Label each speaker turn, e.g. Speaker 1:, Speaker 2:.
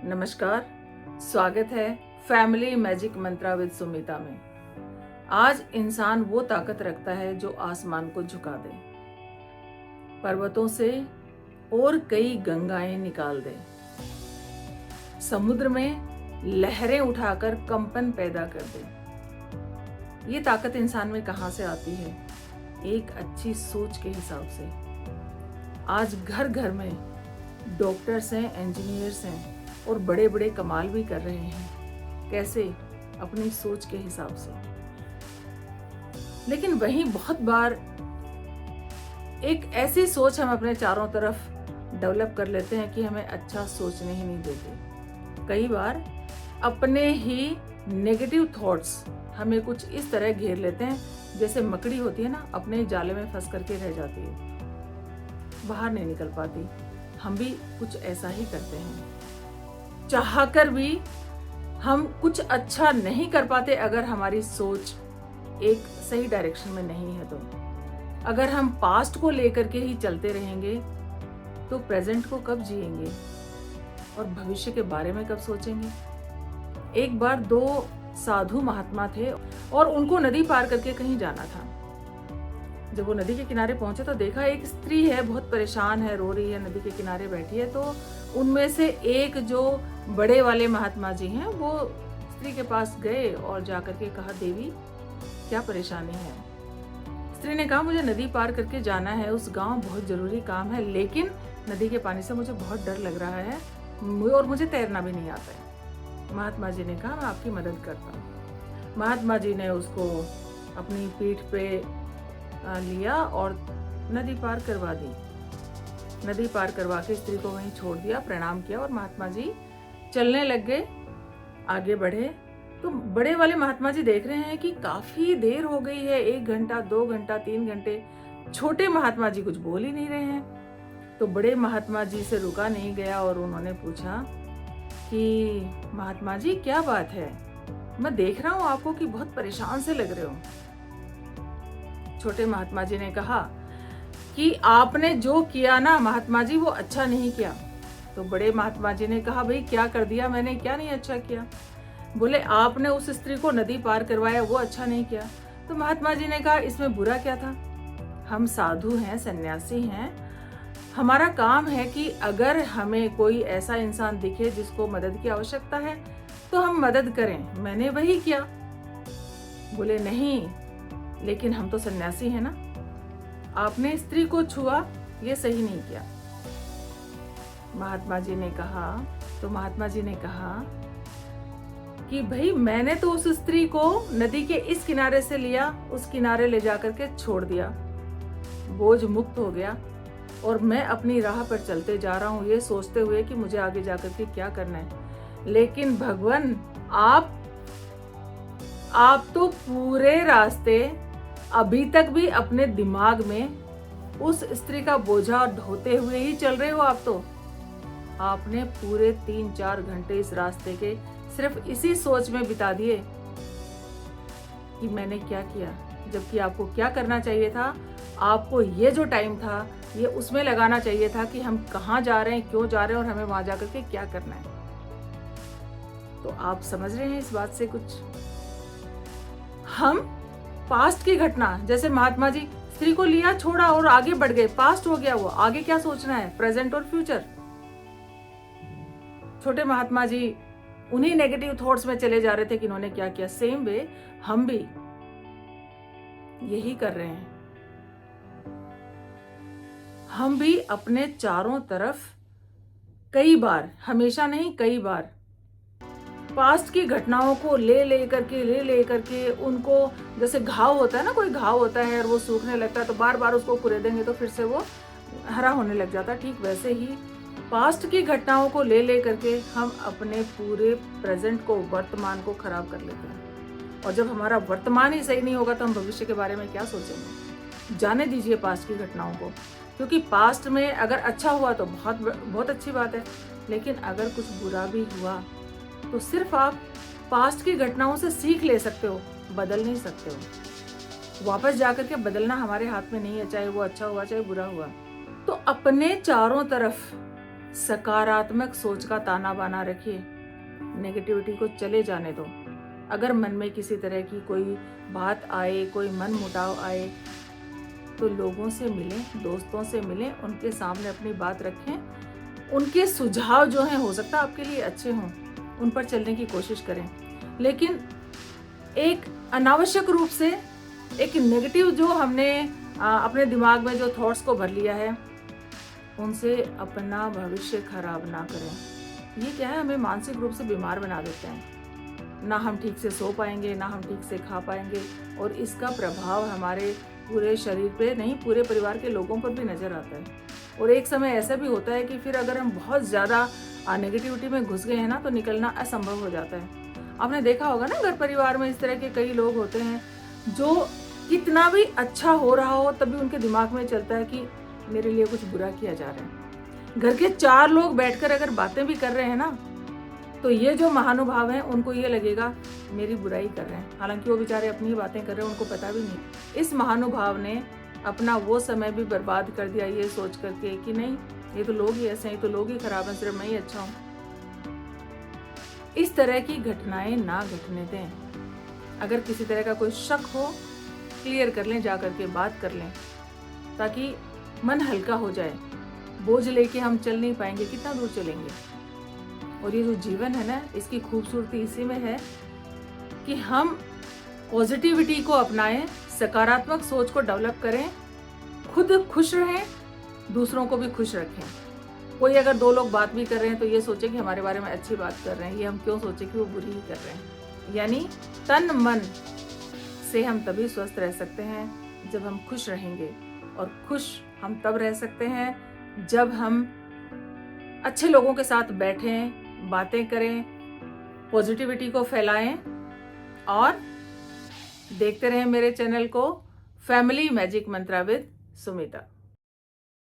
Speaker 1: नमस्कार, स्वागत है family magic Mantra with Sumita में। आज इंसान वो ताकत रखता है जो आसमान को झुका दे, पर्वतों से और कई गंगाएं निकाल दे, समुद्र में लहरें उठाकर कंपन पैदा कर दे। ये ताकत इंसान में कहां से आती है? एक अच्छी सोच के हिसाब से। आज घर घर में डॉक्टर्स हैं, इंजीनियर्स हैं और बड़े बड़े कमाल भी कर रहे हैं। कैसे? अपनी सोच के हिसाब से। लेकिन वहीं बहुत बार एक ऐसी सोच हम अपने चारों तरफ डेवलप कर लेते हैं कि हमें अच्छा सोचने ही नहीं देते। कई बार अपने ही नेगेटिव थॉट्स हमें कुछ इस तरह घेर लेते हैं, जैसे मकड़ी होती है ना, अपने जाले में फंस करके रह जाती है, बाहर नहीं निकल पाती। हम भी कुछ ऐसा ही करते हैं। चाहकर भी हम कुछ अच्छा नहीं कर पाते अगर हमारी सोच एक सही डायरेक्शन में नहीं है। तो अगर हम पास्ट को लेकर के ही चलते रहेंगे तो प्रेजेंट को कब जिएंगे और भविष्य के बारे में कब सोचेंगे? एक बार दो साधु महात्मा थे और उनको नदी पार करके कहीं जाना था। जब वो नदी के किनारे पहुंचे तो देखा एक स्त्री है, बहुत परेशान है, रो रही है, नदी के किनारे बैठी है। तो उनमें से एक जो बड़े वाले महात्मा जी हैं वो स्त्री के पास गए और जाकर के कहा, देवी क्या परेशानी है? स्त्री ने कहा, मुझे नदी पार करके जाना है, उस गांव बहुत जरूरी काम है, लेकिन नदी के पानी से मुझे बहुत डर लग रहा है और मुझे तैरना भी नहीं आता है। महात्मा जी ने कहा, मैं आपकी मदद करता हूँ। महात्मा जी ने उसको अपनी पीठ पे लिया और नदी पार करवा दी। नदी पार करवा के स्त्री को वहीं छोड़ दिया, प्रणाम किया और महात्मा जी चलने लग गए, आगे बढ़े। तो बड़े वाले महात्मा जी देख रहे हैं कि काफी देर हो गई है, 1 घंटा, 2 घंटा, 3 घंटे। छोटे महात्मा जी कुछ बोल ही नहीं रहे हैं। तो बड़े महात्मा जी से रुका नहीं गया और उन्होंने पूछा कि महात्मा जी क्या बात है? मैं देख रहा हूं आपको कि बहुत परेशान से लग रहे हो। छोटे महात्मा जी ने कहा कि आपने जो किया ना महात्मा जी, वो अच्छा नहीं किया। तो बड़े महात्मा जी ने कहा, भाई क्या कर दिया मैंने, क्या नहीं अच्छा किया? बोले, आपने उस स्त्री को नदी पार करवाया, वो अच्छा नहीं किया। तो महात्मा जी ने कहा, इसमें बुरा क्या था? हम साधु हैं, सन्यासी हैं, हमारा काम है कि अगर हमें कोई ऐसा इंसान दिखे जिसको मदद की आवश्यकता है तो हम मदद करें। मैंने वही किया। बोले, नहीं, लेकिन हम तो सन्यासी हैं ना, आपने स्त्री को छुआ, ये सही नहीं किया। महात्मा जी ने कहा, तो महात्मा जी ने कहा कि भाई मैंने तो उस स्त्री को नदी के इस किनारे से लिया, उस किनारे ले जाकर के छोड़ दिया, बोझ मुक्त हो गया और मैं अपनी राह पर चलते जा रहा हूं, ये सोचते हुए कि मुझे आगे जाकर के क्या करना है। लेकिन भगवान, आप तो पूरे रास्ते अभी तक भी अपने दिमाग में उस स्त्री का बोझा ढोते हुए ही चल रहे हो। आप तो आपने पूरे 3-4 घंटे इस रास्ते के सिर्फ इसी सोच में बिता दिए कि मैंने क्या किया, जबकि आपको क्या करना चाहिए था? आपको ये जो टाइम था ये उसमें लगाना चाहिए था कि हम कहाँ जा रहे हैं, क्यों जा रहे हैं और हमें वहां जाकर के क्या करना है। तो आप समझ रहे हैं इस बात से कुछ? हम पास्ट की घटना, जैसे महात्मा जी स्त्री को लिया, छोड़ा और आगे बढ़ गए, पास्ट हो गया वो, आगे क्या सोचना है? प्रेजेंट और फ्यूचर। छोटे महात्मा जी उन्हीं नेगेटिव थॉट्स में चले जा रहे थे कि इन्होंने क्या किया। सेम वे हम भी यही कर रहे हैं। हम भी अपने चारों तरफ कई बार, हमेशा नहीं, कई बार पास्ट की घटनाओं को ले करके उनको, जैसे घाव होता है ना, कोई घाव होता है और वो सूखने लगता है तो बार बार उसको कुरेदेंगे तो फिर से वो हरा होने लग जाता है। ठीक वैसे ही पास्ट की घटनाओं को ले करके हम अपने पूरे प्रेजेंट को, वर्तमान को खराब कर लेते हैं। और जब हमारा वर्तमान ही सही नहीं होगा तो हम भविष्य के बारे में क्या सोचेंगे? जाने दीजिए पास्ट की घटनाओं को, क्योंकि पास्ट में अगर अच्छा हुआ तो बहुत अच्छी बात है, लेकिन अगर कुछ बुरा भी हुआ तो सिर्फ आप पास्ट की घटनाओं से सीख ले सकते हो, बदल नहीं सकते हो। वापस जाकर के बदलना हमारे हाथ में नहीं है, चाहे वो अच्छा हुआ चाहे बुरा हुआ। तो अपने चारों तरफ सकारात्मक सोच का ताना बाना रखिए, नेगेटिविटी को चले जाने दो। अगर मन में किसी तरह की कोई बात आए, कोई मन मुटाव आए, तो लोगों से मिलें, दोस्तों से मिलें, उनके सामने अपनी बात रखें। उनके सुझाव जो हैं हो सकता है आपके लिए अच्छे हों, उन पर चलने की कोशिश करें। लेकिन एक अनावश्यक रूप से एक नेगेटिव जो हमने अपने दिमाग में जो थॉट्स को भर लिया है, उनसे अपना भविष्य खराब ना करें। ये क्या है, हमें मानसिक रूप से बीमार बना देते हैं। ना हम ठीक से सो पाएंगे, ना हम ठीक से खा पाएंगे, और इसका प्रभाव हमारे पूरे शरीर पे नहीं, पूरे परिवार के लोगों पर भी नज़र आता है। और एक समय ऐसा भी होता है कि फिर अगर हम बहुत ज़्यादा नेगेटिविटी में घुस गए हैं ना, तो निकलना असंभव हो जाता है। आपने देखा होगा ना, घर परिवार में इस तरह के कई लोग होते हैं जो कितना भी अच्छा हो रहा हो तभी उनके दिमाग में चलता है कि मेरे लिए कुछ बुरा किया जा रहा है। घर के 4 लोग बैठकर अगर बातें भी कर रहे हैं ना, तो ये जो महानुभाव हैं उनको ये लगेगा मेरी बुराई कर रहे हैं, हालांकि वो बेचारे अपनी ही बातें कर रहे हैं, उनको पता भी नहीं। इस महानुभाव ने अपना वो समय भी बर्बाद कर दिया ये सोच करके कि नहीं, ये तो लोग ही ऐसे हैं, ये तो लोग ही खराब हैं, सिर्फ मैं ही अच्छा हूँ। इस तरह की घटनाएं ना घटने दें। अगर किसी तरह का कोई शक हो, क्लियर कर लें, जा करके बात कर लें, ताकि मन हल्का हो जाए। बोझ लेके हम चल नहीं पाएंगे, कितना दूर चलेंगे। और ये जो जीवन है ना, इसकी खूबसूरती इसी में है कि हम पॉजिटिविटी को अपनाएं, सकारात्मक सोच को डेवलप करें, खुद खुश रहें, दूसरों को भी खुश रखें। कोई अगर 2 लोग बात भी कर रहे हैं तो ये सोचे कि हमारे बारे में अच्छी बात कर रहे हैं, ये हम क्यों सोचे कि वो बुरी ही कर रहे हैं। यानी तन मन से हम तभी स्वस्थ रह सकते हैं जब हम खुश रहेंगे, और खुश हम तब रह सकते हैं जब हम अच्छे लोगों के साथ बैठें, बातें करें, पॉजिटिविटी को फैलाएं। और देखते रहें मेरे चैनल को, family magic Mantra with Sumita.